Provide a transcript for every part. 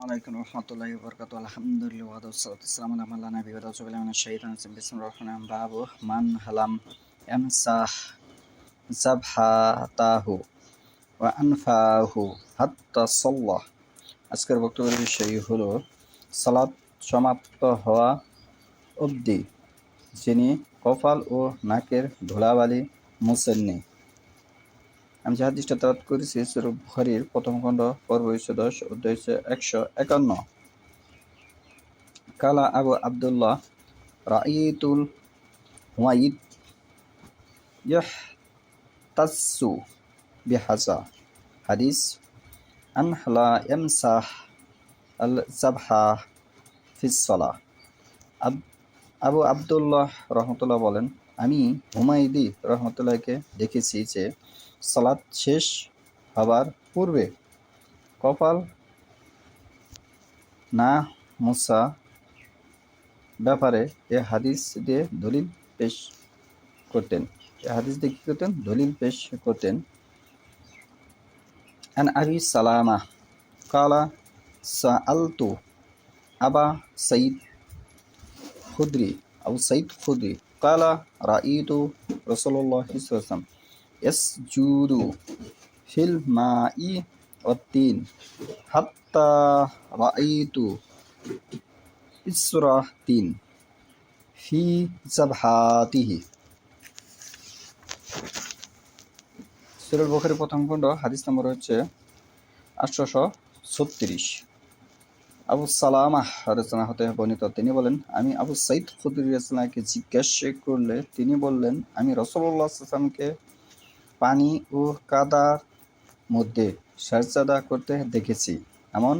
আলাইকুম রহমতুল্লাহি ওয়া বারাকাতুহু আলহামদুলিল্লাহ ওয়া সাল্লাতু ওয়াসসালামু আলা মান লা নাবিয়্যা বা'দাহু আউযু বিল্লাহি মিনাশ শাইতানির রাজিম বিসমিল্লাহির রহমানির রহিম বাবু মান হালাম ইয়ামসাহ জাবহাতাহু ওয়া আনফাহু হাত্তা সাল্লাহ। আজকের বক্তব্যের বিষয় হলো সালাত সমাপ্ত হওয়া অবধি যিনি কপাল ও নাকের ধুলাবালি মোছেননি। আমি যে হাদিসটা তেলাওয়াত করেছি সূরা বুখারীর প্রথম খণ্ড পর্ব 10 অধ্যায় 151। কালা আবু আব্দুল্লাহ রাঈতুল হুমাইদ ইয়াহতাসসু বিহাজা হাদিস আন লা ইয়ামসাহ আল জাবহা ফিস সালাহ। আবু আব্দুল্লাহ রহমতুল্লাহ বলেন, আমি হুমাইদি রহমতুল্লাহকে দেখেছি যে সালাত শেষ হবার পূর্বে কপাল না মোছা ব্যাপারে এ হাদিস দিয়ে দলিল পেশ করতেন। দলিল পেশ করতেন। আন আবি সালামা কালা সাআলতু আবু সাইদ খুদরি কালা রাঈতু রাসূলুল্লাহ সাল্লাল্লাহু আলাইহি ওয়াসাল্লাম ইয়াসজুদু ফিল মাই ওয়াত তিন হাত্তা রাঈতু ইসরা তিন ফি জাবহাতিহি। সূরা বুখারী প্রথম খণ্ড হাদিস নম্বর হচ্ছে 836। আবু সালামাহ রাদিয়াল্লাহু হতে বর্ণিত, তিনি বলেন, আমি আবু সাইদ খুদরি রাদিয়াল্লাহু জিজ্ঞাসা করলে তিনি বললেন, আমি রাসূলুল্লাহ সাল্লাল্লাহু আলাইহি ওয়াসাল্লামকে পানি ও কাদার মধ্যে সাজদা করতে দেখেছি, এমন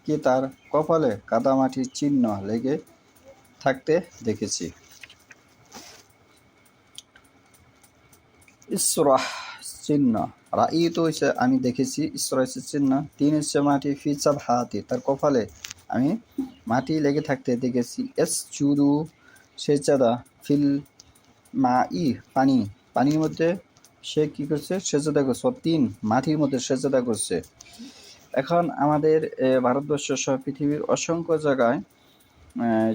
কি তার কপালে কাদামাটির চিহ্ন লেগে থাকতে দেখেছি। ইসরাহ চিহ্ন, রাঈতু হচ্ছে আমি দেখেছি, ইসরা হচ্ছে চিহ্ন, তিন হচ্ছে মাটি, ফি জাবহাতি তার কপালে আমি মাটি লেগে থাকতে দেখেছি। ইয়াসজুদু সেজদা, ফিল মাই পানির মধ্যে সে কি করছে? সেজদা করছে। তিন মাটির মধ্যে সেজদা করছে। এখন আমাদের ভারতবর্ষ সহ পৃথিবীর অসংখ্য জায়গায়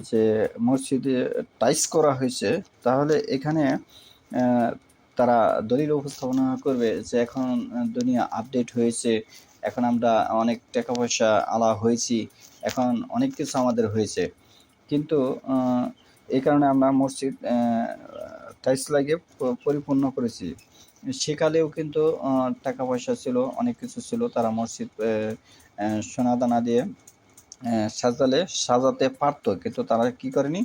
যে মসজিদে টাইলস করা হয়েছে, তাহলে এখানে তারা দলিল উপস্থাপনা করবে যে এখন দুনিয়া আপডেট হয়েছে, এখন আমরা অনেক টাকা পয়সা আলা হয়েছি, এখন অনেক কিছু আমাদের হয়েছে, কিন্তু এই কারণে আমরা মসজিদ টাইলস লাগিয়ে পরিপূর্ণ করেছি। সেকালেও কিন্তু টাকা পয়সা ছিল, অনেক কিছু ছিল, তারা মসজিদ সোনা দানা দিয়ে সাজাতে পারত, কিন্তু তারা কি করেনি,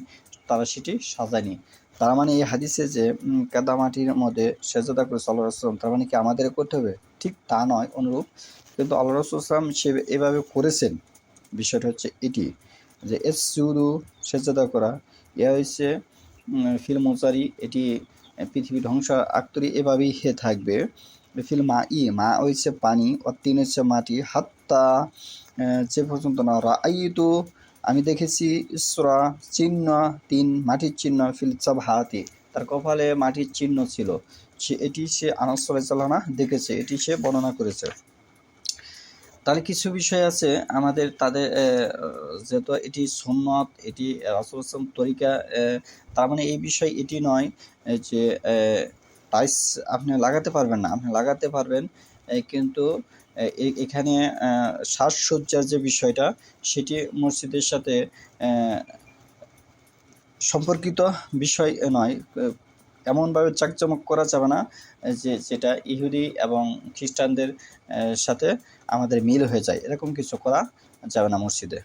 তারা সেটি সাজায়নি। তার মানে এই হাদিসে যে কাদামাটির মধ্যে সেজদা করেছে আল্লাহ রাসূল, তার মানে কি আমাদের করতে হবে? ঠিক তা নয়, অনুরূপ, কিন্তু আল্লাহ রাসূল সাল্লাল্লাহু আলাইহি ওয়াসাল্লাম সে এভাবে করেছেন। বিষয়টা হচ্ছে এটি যে ইসজুদু সেজদা করা, ইয়া হচ্ছে ফিল মুজারি, এটি পৃথিবী ধ্বংস আক্তরি এভাবেই থাকবে। ফিল মা হচ্ছে পানি, ও তিন হচ্ছে মাটি, হাত্তা যে পর্যন্ত না রাআইতু আমি দেখেছি, ইসরা চিহ্ন, তিন মাটির চিহ্ন, ফিল জাবহাতি তার কপালে মাটির চিহ্ন ছিল। এটি সে আনাস রাদিয়াল্লাহু আনহু দেখেছে, এটি সে বর্ণনা করেছে। তাহলে কিছু বিষয় আছে আমাদের, তাদের যেহেতু এটি সুন্নত, এটি রাসূল সাল্লাল্লাহু তরিকা, তার মানে এই বিষয় এটি নয় যে টাইলস আপনি লাগাতে পারবেন না, আপনি লাগাতে পারবেন, কিন্তু এখানে সাজসজ্জার যে বিষয়টা সেটি মসজিদের সাথে সম্পর্কিত বিষয় নয়। এমনভাবে চাকচমক করা যাবে না যেটা ইহুদি এবং খ্রিস্টানদের সাথে আমাদের মিল হয়ে যায়, এরকম কিছু করা যাবে না মসজিদে।